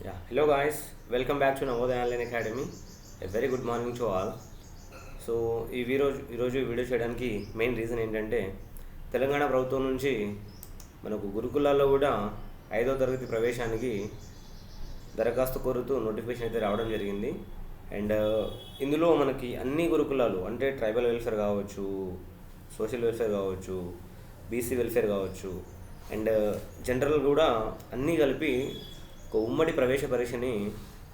Yeah, hello guys, welcome back to Navodaya Online Academy. A very good morning to all. So ఈరోజు video చేయడానికి main reason ఏంటంటే తెలంగాణ ప్రభుత్వం నుంచి మనకు గురుకులాల్లో కూడా 5వ తరగతి ప్రవేశానికి దరఖాస్తు కోరుతూ నోటిఫికేషన్ అయితే రావడం జరిగింది. అండ్ ఇందులో మనకి అన్ని గురుకులాలు అంటే ట్రైబల్ వెల్ఫేర్ కావచ్చు, సోషల్ వెల్ఫేర్ కావచ్చు, బీసీ వెల్ఫేర్ కావచ్చు, అండ్ జనరల్ కూడా అన్నీ కలిపి ఒక ఉమ్మడి ప్రవేశ పరీక్షని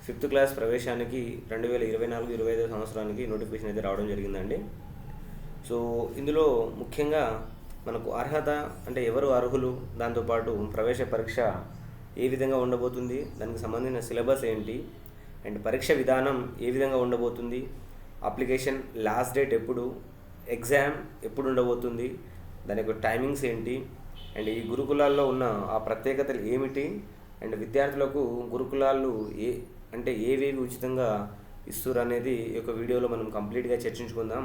5th క్లాస్ ప్రవేశానికి 2024-25 సంవత్సరానికి నోటిఫికేషన్ అయితే రావడం జరిగిందండి. సో ఇందులో ముఖ్యంగా మనకు అర్హత అంటే ఎవరు అర్హులు, దాంతోపాటు ప్రవేశ పరీక్ష ఏ విధంగా ఉండబోతుంది, దానికి సంబంధించిన సిలబస్ ఏంటి, అండ్ పరీక్ష విధానం ఏ విధంగా ఉండబోతుంది, అప్లికేషన్ లాస్ట్ డేట్ ఎప్పుడు, ఎగ్జామ్ ఎప్పుడు ఉండబోతుంది, దాని యొక్క టైమింగ్స్ ఏంటి, అండ్ ఈ గురుకులాల్లో ఉన్న ఆ ప్రత్యేకతలు ఏమిటి, అండ్ విద్యార్థులకు గురుకులాలు ఏవేవి ఉచితంగా ఇస్తారు అనేది ఈ యొక్క వీడియోలో మనం కంప్లీట్గా చర్చించుకుందాం.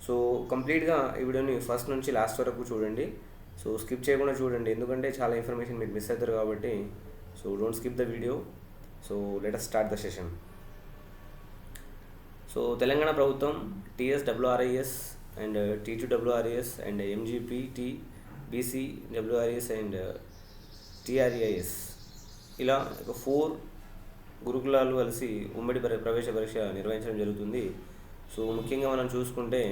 సో కంప్లీట్గా ఈ వీడియోని ఫస్ట్ నుంచి లాస్ట్ వరకు చూడండి. సో స్కిప్ చేయకుండా చూడండి, ఎందుకంటే చాలా ఇన్ఫర్మేషన్ మీరు మిస్ అవుతారు కాబట్టి. So don't skip the video. So let us start the session. So Telangana ప్రభుత్వం TSWRIS and T2WRIS and MGPT BCWRIS and TREIS ఇలా ఒక 4 గురుకులాలు కలిసి ఉమ్మడి ప్రవేశ పరీక్ష నిర్వహించడం జరుగుతుంది. సో ముఖ్యంగా మనం చూసుకుంటే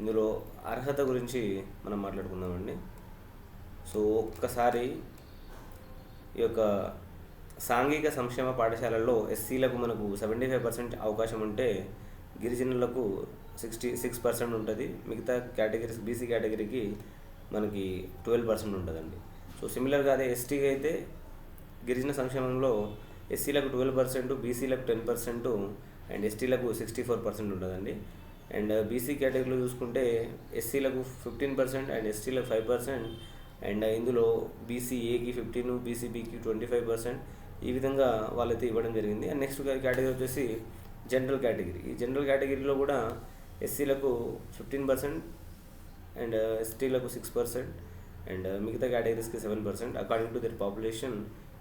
ఇందులో అర్హత గురించి మనం మాట్లాడుకుందామండి. సో ఒక్కసారి ఈ యొక్క సాంఘిక సంక్షేమ పాఠశాలల్లో ఎస్సీలకు మనకు 75% అవకాశం ఉంటే గిరిజనులకు 66% ఉంటుంది. మిగతా కేటగిరీస్ బీసీ కేటగిరీకి మనకి 12% ఉంటుందండి. సో సిమిలర్గా అదే ఎస్టీకి అయితే గిరిజన సంక్షేమంలో ఎస్సీలకు 12%, బీసీలకు 10% అండ్ ఎస్టీలకు 64% ఉంటుందండి. అండ్ బీసీ కేటగిరీలో చూసుకుంటే ఎస్సీలకు 15% అండ్ ఎస్టీలకు 5%, అండ్ ఇందులో బీసీఏకి 15%, బీసీబీకి 25%, ఈ విధంగా వాళ్ళైతే ఇవ్వడం జరిగింది. అండ్ నెక్స్ట్ కేటగిరీ వచ్చేసి జనరల్ కేటగిరీ. ఈ జనరల్ కేటగిరీలో కూడా ఎస్సీలకు 15% అండ్ ఎస్టీలకు 6% అండ్ మిగతా కేటగిరీస్కి 7% అకార్డింగ్ టు దర్ పాపులేషన్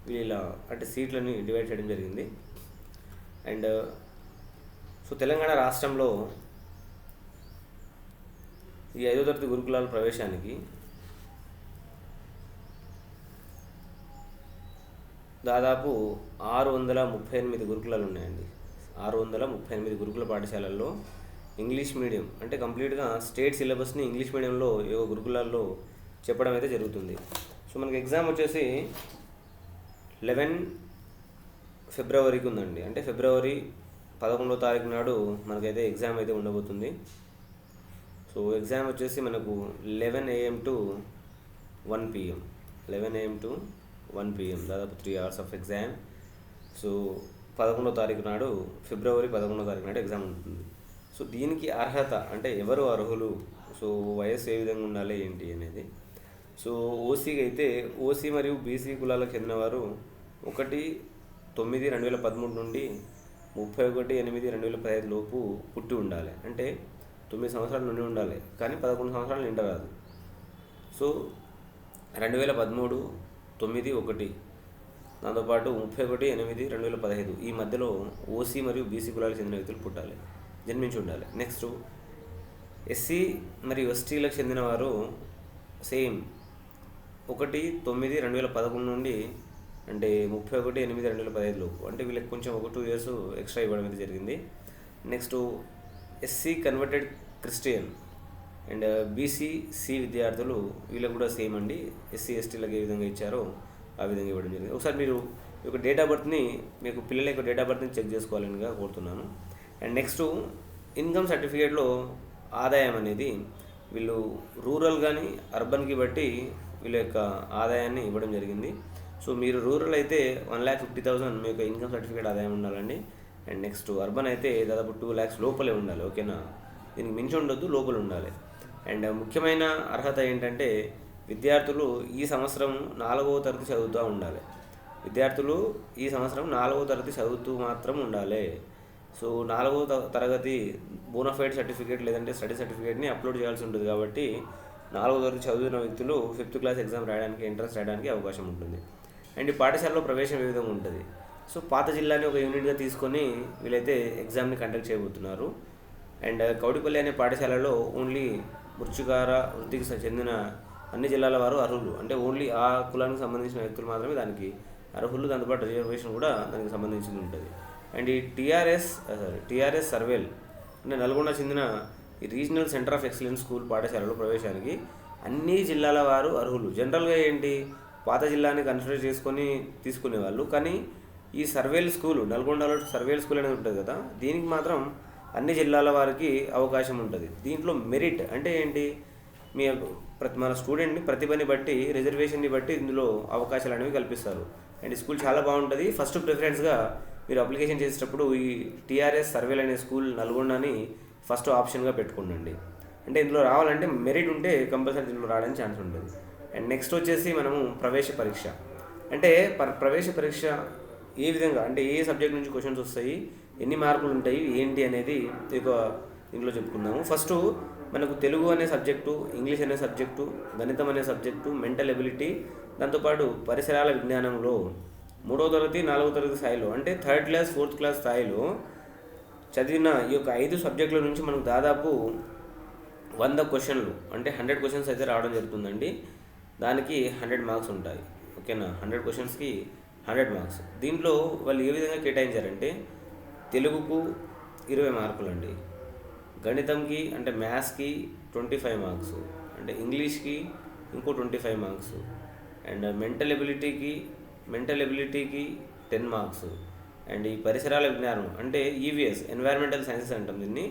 వీళ్ళ అంటే సీట్లని డివైడ్ చేయడం జరిగింది. అండ్ సో తెలంగాణ రాష్ట్రంలో ఈ 5వ తరగతి గురుకులాల ప్రవేశానికి దాదాపు 638 గురుకులాలు ఉన్నాయండి. 638 గురుకుల పాఠశాలల్లో ఇంగ్లీష్ మీడియం అంటే కంప్లీట్గా స్టేట్ సిలబస్ని ఇంగ్లీష్ మీడియంలో ఏవో గురుకులాల్లో చెప్పడం అయితే జరుగుతుంది. సో మనకి ఎగ్జామ్ వచ్చేసి 11 ఫిబ్రవరికి ఉందండి. అంటే ఫిబ్రవరి 11వ తారీఖు నాడు మనకైతే ఎగ్జామ్ అయితే ఉండబోతుంది. సో ఎగ్జామ్ వచ్చేసి మనకు 11 AM to 1 PM, 11 AM to 1 PM, దాదాపు 3 hours ఆఫ్ ఎగ్జామ్. సో 11వ తారీఖు నాడు, ఫిబ్రవరి 11వ తారీఖు నాడు ఎగ్జామ్ ఉంటుంది. సో దీనికి అర్హత అంటే ఎవరు అర్హులు, సో వయస్సు ఏ విధంగా ఉండాలి ఏంటి అనేది. సో ఓసీకి అయితే ఓసీ మరియు బీసీ కులాలకు చెందినవారు 1/9/2013 నుండి 31/8/2015 లోపు పుట్టి ఉండాలి. అంటే 9 సంవత్సరాల నుండి ఉండాలి, కానీ 11 సంవత్సరాలు నిండరాదు. సో 2013, 9/1 దాంతోపాటు 31/8/2015 ఈ మధ్యలో ఓసీ మరియు బీసీ కులాలకు చెందిన వ్యక్తులు పుట్టాలి, జన్మించి ఉండాలి. నెక్స్ట్ ఎస్సీ మరియు ఎస్టీలకు చెందినవారు సేమ్ 1/9/2011 నుండి అంటే 31/8/2015 లోపు, అంటే వీళ్ళకి కొంచెం ఒక 2 years ఎక్స్ట్రా ఇవ్వడం అయితే జరిగింది. Next SC converted Christian and BCC విద్యార్థులు వీళ్ళకి కూడా సేమ్ అండి. ఎస్సీ ఎస్టీలకు ఏ విధంగా ఇచ్చారో ఆ విధంగా ఇవ్వడం జరిగింది. ఒకసారి మీరు ఈ యొక్క డేట్ ఆఫ్ బర్త్ని మీకు పిల్లల యొక్క డేట్ ఆఫ్ బర్త్ని చెక్ చేసుకోవాలనిగా కోరుతున్నాను. అండ్ నెక్స్ట్ ఇన్కమ్ సర్టిఫికేట్లో ఆదాయం అనేది వీళ్ళు రూరల్ కానీ అర్బన్కి బట్టి వీళ్ళ యొక్క ఆదాయాన్ని ఇవ్వడం జరిగింది. సో మీరు రూరల్ అయితే 1,50,000 మీ యొక్క ఇన్కమ్ సర్టిఫికేట్ ఆదాయం ఉండాలండి. అండ్ నెక్స్ట్ అర్బన్ అయితే దాదాపు 2 lakhs లోపలే ఉండాలి. ఓకేనా, దీనికి మించి ఉండొద్దు, లోపల ఉండాలి. అండ్ ముఖ్యమైన అర్హత ఏంటంటే విద్యార్థులు ఈ సంవత్సరం 4వ తరగతి చదువుతూ ఉండాలి. విద్యార్థులు ఈ సంవత్సరం 4వ తరగతి చదువుతూ మాత్రం ఉండాలి. సో 4వ తరగతి బోనఫైడ్ సర్టిఫికేట్ లేదంటే స్టడీ సర్టిఫికేట్ని అప్లోడ్ చేయాల్సి ఉంటుంది. కాబట్టి 4వ తరగతి చదివిన వ్యక్తులు 5th క్లాస్ ఎగ్జామ్ రాయడానికి, ఎంట్రన్స్ రాయడానికి అవకాశం ఉంటుంది. అండ్ ఈ పాఠశాలలో ప్రవేశం ఏ విధంగా ఉంటుంది, సో పాత జిల్లాని ఒక యూనిట్గా తీసుకొని వీళ్ళైతే ఎగ్జామ్ని కండక్ట్ చేయబోతున్నారు. అండ్ కౌడిపల్లి అనే పాఠశాలలో ఓన్లీ మృత్యుకార వృత్తికి చెందిన అన్ని జిల్లాల వారు అర్హులు. అంటే ఓన్లీ ఆ కులానికి సంబంధించిన వ్యక్తులు మాత్రమే దానికి అర్హులు. దాంతోపాటు రిజర్వేషన్ కూడా దానికి సంబంధించింది ఉంటుంది. అండ్ ఈ టీఆర్ఎస్ సర్వేల్ అంటే నల్గొండ చెందిన ఈ regional centre of excellence school పాఠశాలలో ప్రవేశానికి అన్ని జిల్లాల వారు అర్హులు. జనరల్గా ఏంటి, పాత జిల్లాని కన్సిడర్ చేసుకొని తీసుకునేవాళ్ళు. కానీ ఈ సర్వేల్ స్కూల్, నల్గొండలో సర్వేల్ స్కూల్ అనేది ఉంటుంది కదా, దీనికి మాత్రం అన్ని జిల్లాల వారికి అవకాశం ఉంటుంది. దీంట్లో మెరిట్ అంటే ఏంటి, మీ మన స్టూడెంట్ని ప్రతిభని బట్టి, రిజర్వేషన్ని బట్టి ఇందులో అవకాశాలు అనేవి కల్పిస్తారు. అండ్ ఈ స్కూల్ చాలా బాగుంటుంది. ఫస్ట్ ప్రిఫరెన్స్గా మీరు అప్లికేషన్ చేసేటప్పుడు ఈ టీఆర్ఎస్ సర్వేల్ అనే స్కూల్ నల్గొండని ఫస్ట్ ఆప్షన్గా పెట్టుకోండి. అంటే ఇందులో రావాలంటే మెరిట్ ఉంటే కంపల్సరీ ఇందులో రావడానికి ఛాన్స్ ఉంటుంది. అండ్ నెక్స్ట్ వచ్చేసి మనము ప్రవేశ పరీక్ష. అంటే ప్రవేశ పరీక్ష ఏ విధంగా అంటే ఏ సబ్జెక్ట్ నుంచి క్వశ్చన్స్ వస్తాయి, ఎన్ని మార్కులు ఉంటాయి, ఏంటి అనేది దీంట్లో చెప్పుకుందాము. ఫస్ట్ మనకు తెలుగు అనే సబ్జెక్టు, ఇంగ్లీష్ అనే సబ్జెక్టు, గణితం అనే సబ్జెక్టు, మెంటల్ ఎబిలిటీ, దాంతోపాటు పరిసరాల విజ్ఞానంలో 3వ తరగతి 4వ తరగతి స్థాయిలో అంటే 3rd క్లాస్ 4th క్లాస్ స్థాయిలో చదివిన ఈ యొక్క 5 సబ్జెక్టుల నుంచి మనకు దాదాపు 100 క్వశ్చన్లు అంటే 100 క్వశ్చన్స్ అయితే రావడం జరుగుతుందండి. దానికి 100 మార్క్స్ ఉంటాయి. ఓకేనా, 100 క్వశ్చన్స్కి 100 మార్క్స్. దీంట్లో వాళ్ళు ఏ విధంగా కేటాయించారంటే తెలుగుకు 20 మార్కులు అండి, గణితంకి అంటే మ్యాథ్స్కి 25 మార్క్స్, అంటే ఇంగ్లీష్కి ఇంకో 25 మార్క్స్, అండ్ మెంటల్ ఎబిలిటీకి 10 మార్క్స్, అండ్ ఈ పరిసరాల విజ్ఞానం అంటే ఈవీఎస్ ఎన్వైరన్మెంటల్ సైన్సెస్ అంటాం దీనికి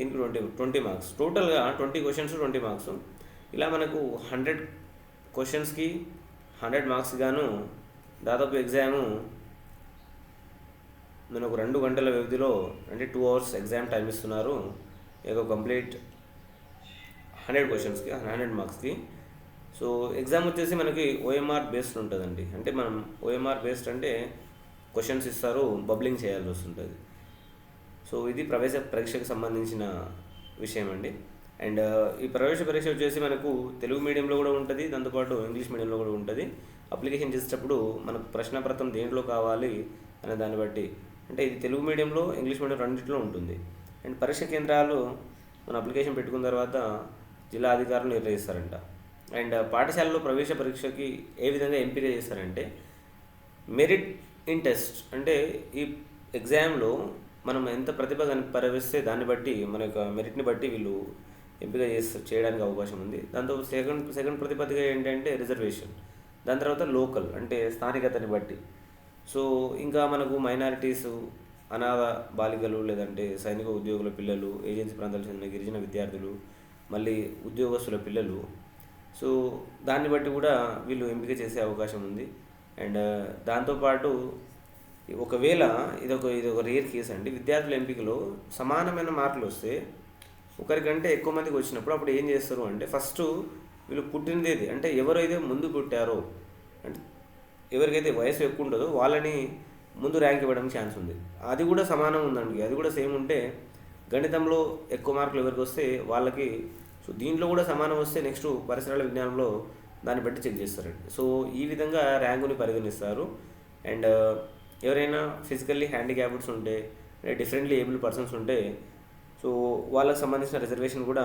20 మార్క్స్. టోటల్గా 20 క్వశ్చన్స్ 20 మార్క్స్. ఇలా మనకు 100 క్వశ్చన్స్కి 100 మార్క్స్ గాను దాదాపు ఎగ్జాము మనకు 2 గంటల వ్యవధిలో అంటే 2 hours ఎగ్జామ్ టైం ఇస్తున్నారు. ఏదో కంప్లీట్ 100 క్వశ్చన్స్కి 100 మార్క్స్కి. సో ఎగ్జామ్ వచ్చేసి మనకి ఓఎంఆర్ బేస్డ్ ఉంటుందండి. అంటే మనం ఓఎంఆర్ బేస్డ్ అంటే క్వశ్చన్స్ ఇస్తారు, బబ్లింగ్ చేయాల్సి వస్తుంటుంది. సో ఇది ప్రవేశ పరీక్షకు సంబంధించిన విషయం అండి. అండ్ ఈ ప్రవేశ పరీక్ష వచ్చేసి మనకు తెలుగు మీడియంలో కూడా ఉంటుంది, దాంతోపాటు ఇంగ్లీష్ మీడియంలో కూడా ఉంటుంది. అప్లికేషన్ చేసేటప్పుడు మనకు ప్రశ్నపత్రం దేంట్లో కావాలి అనే దాన్ని బట్టి, అంటే ఇది తెలుగు మీడియంలో ఇంగ్లీష్ మీడియం రెండింటిలో ఉంటుంది. అండ్ పరీక్ష కేంద్రాలు మన అప్లికేషన్ పెట్టుకున్న తర్వాత జిల్లా అధికారులు నిర్ణయిస్తారంట. అండ్ పాఠశాలలో ప్రవేశ పరీక్షకి ఏ విధంగా ఎంపిక చేస్తారంటే మెరిట్ ఇన్ టెస్ట్, అంటే ఈ ఎగ్జామ్లో మనం ఎంత ప్రతిభ కనపరిస్తే దాన్ని బట్టి మన యొక్క మెరిట్ని బట్టి వీళ్ళు ఎంపిక చేయడానికి అవకాశం ఉంది. దాంతో సెకండ్ ప్రతిపత్తిగా ఏంటంటే రిజర్వేషన్, దాని తర్వాత లోకల్ అంటే స్థానికతని బట్టి. సో ఇంకా మనకు మైనారిటీసు, అనాథ బాలికలు, లేదంటే సైనిక ఉద్యోగుల పిల్లలు, ఏజెన్సీ ప్రాంతాలకు చెందిన గిరిజన విద్యార్థులు, మళ్ళీ ఉద్యోగస్తుల పిల్లలు, సో దాన్ని బట్టి కూడా వీళ్ళు ఎంపిక చేసే అవకాశం ఉంది. అండ్ దాంతోపాటు ఒకవేళ ఇది ఒక రేర్ కేసు అండి, విద్యార్థుల ఎంపికలో సమానమైన మార్కులు వస్తే ఒకరికంటే ఎక్కువ మందికి వచ్చినప్పుడు అప్పుడు ఏం చేస్తారు అంటే ఫస్ట్ వీళ్ళు పుట్టినది అంటే ఎవరైతే ముందు పుట్టారో, అంటే ఎవరికైతే వయసు ఎక్కువ ఉంటుందో వాళ్ళని ముందు ర్యాంక్ ఇవ్వడానికి ఛాన్స్ ఉంది. అది కూడా సమానం ఉందండి, అది కూడా సేమ్ ఉంటే గణితంలో ఎక్కువ మార్కులు ఎవరికి వస్తే వాళ్ళకి, సో దీంట్లో కూడా సమానం వస్తే నెక్స్ట్ పరిసరాల విజ్ఞానంలో దాన్ని బట్టి చెక్ చేస్తారండి. సో ఈ విధంగా ర్యాంకుని పరిగణిస్తారు. అండ్ ఎవరైనా ఫిజికల్లీ హ్యాండిక్యాప్డ్స్ ఉంటే, డిఫరెంట్లీ ఏబుల్ పర్సన్స్ ఉంటే, సో వాళ్ళకి సంబంధించిన రిజర్వేషన్ కూడా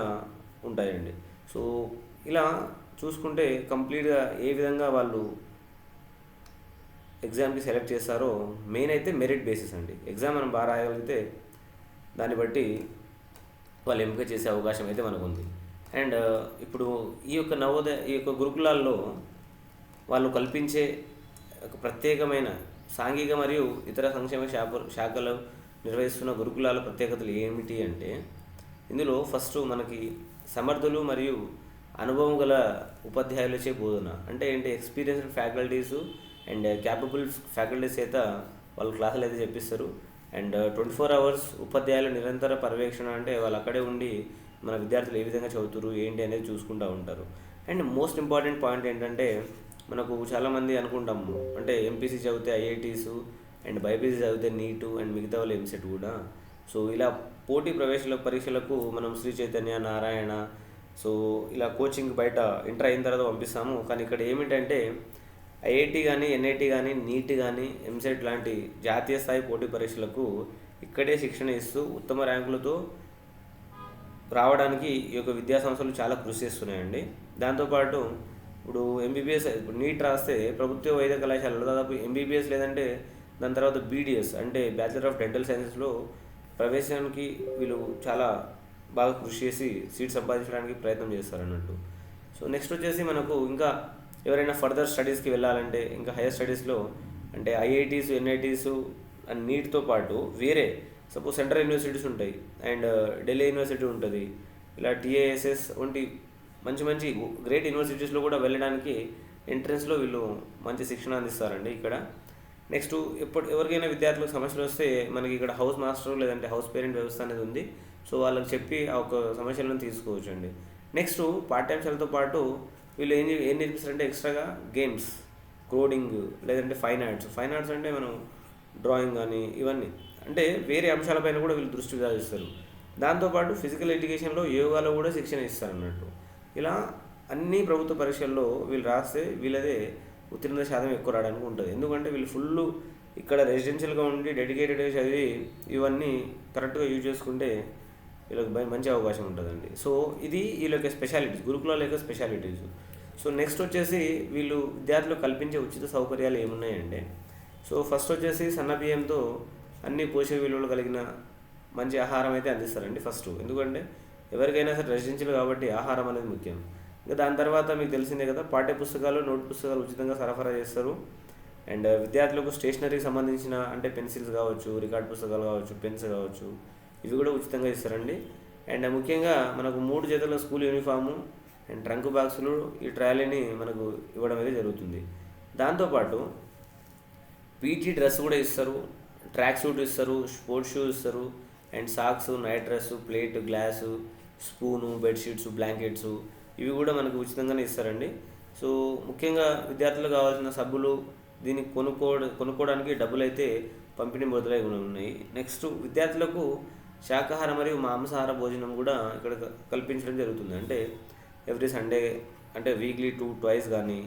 ఉంటాయండి. సో ఇలా చూసుకుంటే కంప్లీట్గా ఏ విధంగా వాళ్ళు ఎగ్జామ్కి సెలెక్ట్ చేస్తారో మెయిన్ అయితే మెరిట్ బేసిస్ అండి. ఎగ్జామ్ మనం బాగా రాయగలిగితే దాన్ని బట్టి వాళ్ళు ఎంపిక చేసే అవకాశం అయితే మనకు ఉంది. అండ్ ఇప్పుడు ఈ యొక్క గురుకులాల్లో వాళ్ళు కల్పించే ఒక ప్రత్యేకమైన సాంఘిక మరియు ఇతర సంక్షేమ శాఖలు నిర్వహిస్తున్న గురుకులాల ప్రత్యేకతలు ఏమిటి అంటే, ఇందులో ఫస్ట్ మనకి సమర్థులు మరియు అనుభవం గల ఉపాధ్యాయులచే బోధన, అంటే ఏంటి experienced faculties and capable faculties చేత వాళ్ళు క్లాసులు అయితే చెప్పిస్తారు. అండ్ 24 hours ఉపాధ్యాయుల నిరంతర పర్యవేక్షణ, అంటే వాళ్ళు అక్కడే ఉండి మన విద్యార్థులు ఏ విధంగా చదువుతారు ఏంటి అనేది చూసుకుంటూ ఉంటారు. అండ్ మోస్ట్ ఇంపార్టెంట్ పాయింట్ ఏంటంటే, మనకు చాలామంది అనుకుంటాము అంటే ఎంపీసీ చదివితే ఐఐటీసు అండ్ బైపీసీ చదివితే నీటు అండ్ మిగతా వాళ్ళు ఎంసెట్ కూడా. సో ఇలా పోటీ ప్రవేశాల పరీక్షలకు మనం శ్రీ చైతన్య, నారాయణ, సో ఇలా కోచింగ్ బయట ఇంటర్ అయిన తర్వాత పంపిస్తాము. కానీ ఇక్కడ ఏమిటంటే ఐఐటి కానీ, ఎన్ఐటి కానీ, నీట్ కానీ, ఎంసెట్ లాంటి జాతీయ స్థాయి పోటీ పరీక్షలకు ఇక్కడే శిక్షణ ఇస్తూ ఉత్తమ ర్యాంకులతో రావడానికి ఈ యొక్క విద్యా సంస్థలు చాలా కృషి చేస్తున్నాయండి. దాంతోపాటు ఇప్పుడు ఎంబీబీఎస్, ఇప్పుడు నీట్ రాస్తే ప్రభుత్వ వైద్య కళాశాలలో దాదాపు ఎంబీబీఎస్ లేదంటే దాని తర్వాత బీడీఎస్ అంటే బ్యాచిలర్ ఆఫ్ డెంటల్ సైన్సెస్లో ప్రవేశానికి వీళ్ళు చాలా బాగా కృషి చేసి సీట్ సంపాదించడానికి ప్రయత్నం చేస్తారు అన్నట్టు. సో నెక్స్ట్ వచ్చేసి మనకు ఇంకా ఎవరైనా ఫర్దర్ స్టడీస్కి వెళ్ళాలంటే ఇంకా హైయర్ స్టడీస్లో అంటే ఐఐటీస్, ఎన్ఐటీస్ అండ్ నీట్తో పాటు వేరే సపోజ్ సెంట్రల్ యూనివర్సిటీస్ ఉంటాయి అండ్ ఢిల్లీ యూనివర్సిటీ ఉంటుంది, ఇలా టీఏఎస్ఎస్ వంటి మంచి మంచి గ్రేట్ యూనివర్సిటీస్లో కూడా వెళ్ళడానికి ఎంట్రన్స్లో వీళ్ళు మంచి శిక్షణ అందిస్తారండి ఇక్కడ. నెక్స్ట్ ఎవరికైనా విద్యార్థులకు సమస్యలు వస్తే మనకి ఇక్కడ హౌస్ మాస్టర్ లేదంటే హౌస్ పేరెంట్ వ్యవస్థ అనేది ఉంది. సో వాళ్ళకి చెప్పి ఆ ఒక సమస్యలను తీసుకోవచ్చు అండి. నెక్స్ట్ పార్ట్ టైం చదువుతో పాటు వీళ్ళు ఏం నేర్పిస్తారంటే ఎక్స్ట్రాగా గేమ్స్, కోడింగ్ లేదంటే ఫైన్ ఆర్ట్స్ అంటే మనం డ్రాయింగ్ కానీ ఇవన్నీ అంటే వేరే అంశాలపైన కూడా వీళ్ళు దృష్టి సాధిస్తారు. దాంతోపాటు ఫిజికల్ ఎడ్యుకేషన్లో యోగాలో కూడా శిక్షణ ఇస్తారు అన్నట్టు. ఇలా అన్ని ప్రభుత్వ పరీక్షల్లో వీళ్ళు రాస్తే వీళ్ళదే ఉత్తీర్ణత శాతం ఎక్కువ రావడానికి ఉంటుంది. ఎందుకంటే వీళ్ళు ఫుల్ ఇక్కడ రెసిడెన్షియల్గా ఉండి డెడికేటెడ్గా చదివి ఇవన్నీ కరెక్ట్గా యూజ్ చేసుకుంటే వీళ్ళకి మంచి అవకాశం ఉంటుందండి. సో ఇది వీళ్ళ యొక్క స్పెషాలిటీస్, గురుకులాల యొక్క స్పెషాలిటీస్. సో నెక్స్ట్ వచ్చేసి వీళ్ళు విద్యార్థులకు కల్పించే ఉచిత సౌకర్యాలు ఏమున్నాయంటే, సో ఫస్ట్ వచ్చేసి సన్న బియ్యంతో అన్ని పోషక విలువలు కలిగిన మంచి ఆహారం అయితే అందిస్తారండి ఫస్ట్. ఎందుకంటే ఎవరికైనా సరే రెసిడెన్షియల్ కాబట్టి ఆహారం అనేది ముఖ్యం. ఇంకా దాని తర్వాత మీకు తెలిసిందే కదా, పాఠ్య పుస్తకాలు, నోట్ పుస్తకాలు ఉచితంగా సరఫరా చేస్తారు. అండ్ విద్యార్థులకు స్టేషనరీకి సంబంధించిన అంటే పెన్సిల్స్ కావచ్చు, రికార్డ్ పుస్తకాలు కావచ్చు, పెన్స్ కావచ్చు, ఇవి కూడా ఉచితంగా ఇస్తారండి. అండ్ ముఖ్యంగా మనకు 3 జతల స్కూల్ యూనిఫాము అండ్ ట్రంక్ బాక్సులు ఈ ట్రాలీని మనకు ఇవ్వడం అయితే జరుగుతుంది. దాంతోపాటు పీటీ డ్రెస్ కూడా ఇస్తారు, ట్రాక్ సూట్ ఇస్తారు, స్పోర్ట్స్ షూ ఇస్తారు and socks, night dress, plate, glass, spoon, bedsheets, blankets ఇవి కూడా మనకు ఉచితంగానే ఇస్తారండి. సో ముఖ్యంగా విద్యార్థులకు కావాల్సిన సబ్బులు దీన్ని కొనుక్కోవడానికి డబ్బులు అయితే పంపిణీ మొదలై ఉన్నాయి. నెక్స్ట్ విద్యార్థులకు శాకాహార మరియు మాంసాహార భోజనం కూడా ఇక్కడ కల్పించడం జరుగుతుంది. అంటే ఎవ్రీ సండే అంటే వీక్లీ 2 twice కానీ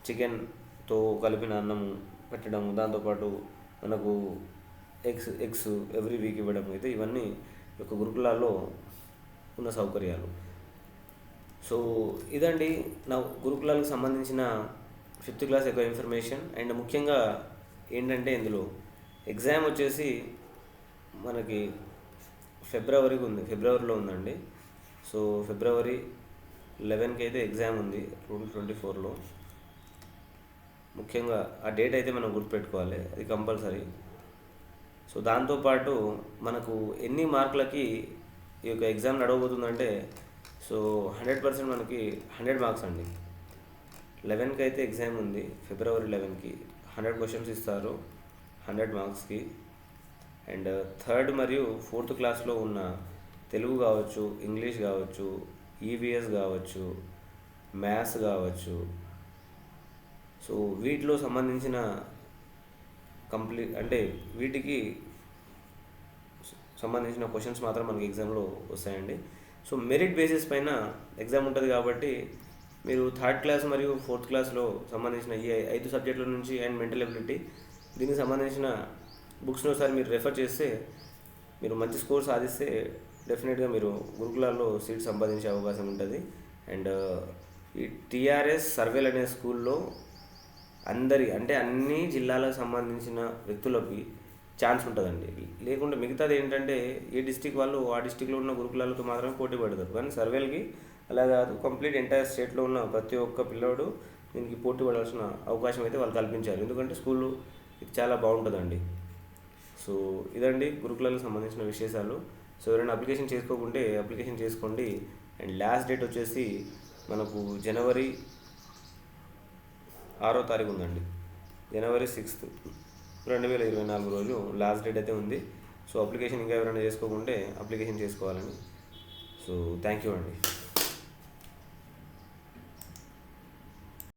చికెన్తో కలిపిన అన్నము పెట్టడము, దాంతోపాటు మనకు ఎగ్స్ ఎవ్రీ వీక్ ఇవ్వడం అయితే ఇవన్నీ యొక్క గురుకులాల్లో ఉన్న సౌకర్యాలు. సో ఇదండి నా గురుకులాలకు సంబంధించిన 5th క్లాస్ యొక్క ఇన్ఫర్మేషన్. అండ్ ముఖ్యంగా ఏంటంటే ఇందులో ఎగ్జామ్ వచ్చేసి మనకి ఫిబ్రవరిలో ఉందండి. సో February 11కి అయితే ఎగ్జామ్ ఉంది 2024లో. ముఖ్యంగా ఆ డేట్ అయితే మనం గుర్తుపెట్టుకోవాలి, అది కంపల్సరీ. సో దాంతోపాటు మనకు ఎన్ని మార్కులకి ఈ యొక్క ఎగ్జామ్ నడవబోతుందంటే, సో 100% మనకి 100 మార్క్స్ అండి. 11కి అయితే ఎగ్జామ్ ఉంది, February 11కి 100 క్వశ్చన్స్ ఇస్తారు 100 మార్క్స్కి. అండ్ 3rd మరియు 4th క్లాస్లో ఉన్న తెలుగు కావచ్చు, ఇంగ్లీష్ కావచ్చు, ఈవీఎస్ కావచ్చు, మ్యాథ్స్ కావచ్చు, సో వీటిలో సంబంధించిన వీటికి సంబంధించిన క్వశ్చన్స్ మాత్రం మనకి ఎగ్జామ్లో వస్తాయండి. సో మెరిట్ బేసిస్ పైన ఎగ్జామ్ ఉంటుంది కాబట్టి మీరు 3rd క్లాస్ మరియు 4th క్లాస్లో సంబంధించిన ఈ 5 సబ్జెక్టుల నుంచి అండ్ మెంటల్ ఎబిలిటీ దీనికి సంబంధించిన బుక్స్ను ఒకసారి మీరు రెఫర్ చేస్తే మీరు మంచి స్కోర్ సాధిస్తే డెఫినెట్గా మీరు గురుకులాల్లో సీట్ సంపాదించే అవకాశం ఉంటుంది. అండ్ ఈ టీఆర్ఎస్ సర్వేల్ అనే స్కూల్లో అన్ని జిల్లాలకు సంబంధించిన వ్యక్తులకి ఛాన్స్ ఉంటుందండి. లేకుంటే మిగతాది ఏంటంటే ఏ డిస్టిక్ వాళ్ళు ఆ డిస్టిక్లో ఉన్న గురుకులాలతో మాత్రమే పోటీ పడతారు. కానీ సర్వేలకి అలా కాదు, కంప్లీట్ ఎంటైర్ స్టేట్లో ఉన్న ప్రతి ఒక్క పిల్లవాడు దీనికి పోటీ పడాల్సిన అవకాశం అయితే వాళ్ళు కల్పించారు. ఎందుకంటే స్కూళ్ళు ఇది చాలా బాగుంటుందండి. సో ఇదండి గురుకులాలకు సంబంధించిన విశేషాలు. సో ఎవరైనా అప్లికేషన్ చేసుకోకుంటే అప్లికేషన్ చేసుకోండి. అండ్ లాస్ట్ డేట్ వచ్చేసి మనకు January 6వ తారీఖు ఉందండి. January 6th 2024 రోజు లాస్ట్ డేట్ అయితే ఉంది. సో అప్లికేషన్ ఇంకా ఎవరైనా చేసుకోకుంటే అప్లికేషన్ చేసుకోవాలని. సో థ్యాంక్ యూ అండి.